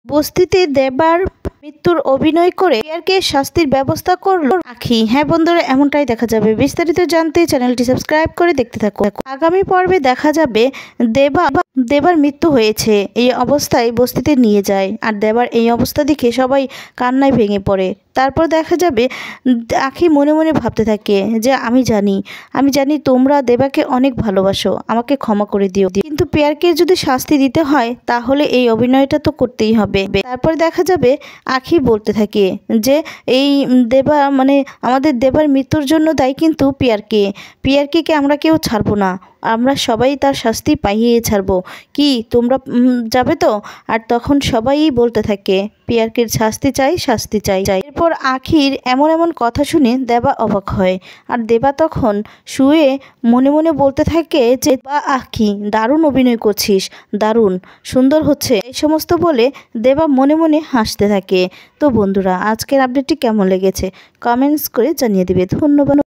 বস্তিতে দেবার মৃত্যুর অভিনয় করে পিয়ারকে শাস্তির ব্যবস্থা করলো আখি। হ্যাঁ বন্ধুরা, এমনটাই দেখা যাবে। বিস্তারিত জানতে চ্যানেলটি সাবস্ক্রাইব করে দেখতে থাকো। আগামী পর্বে দেখা যাবে দেবার মৃত্যু হয়েছে, এই অবস্থায় বস্তিতে নিয়ে যায়। আর দেবার এই অবস্থা দেখে সবাই কান্নায় ভেঙে পড়ে। তারপর দেখা যাবে আখি মনে মনে ভাবতে থাকে যে আমি জানি তোমরা দেবাকে অনেক ভালোবাসো, আমাকে ক্ষমা করে দিও, কিন্তু পিয়ারকে যদি শাস্তি দিতে হয় তাহলে এই অভিনয়টা তো করতেই হবে। তারপর দেখা যাবে আখি বলতে থাকে যে এই দেবা মানে আমাদের দেবার মৃত্যুর জন্য দায়ী কিন্তু পিয়ারকে আমরা কেউ ছাড়বো না, আমরা সবাই তার শাস্তি পাইয়ে ছাড়বো, কি তোমরা যাবে তো? আর তখন সবাই বলতে থাকে পিয়ারকে শাস্তি চাই। এরপর আখির এমন কথা শুনে দেবা অবাক হয়। আর দেবা তখন শুয়ে মনে মনে বলতে থাকে যে বা আখি, দারুণ অভিনয় করছিস, দারুণ সুন্দর হচ্ছে, এই সমস্ত বলে দেবা মনে মনে হাসতে থাকে। তো বন্ধুরা, আজকের আপডেটটি কেমন লেগেছে কমেন্টস করে জানিয়ে দিবে। ধন্যবাদ।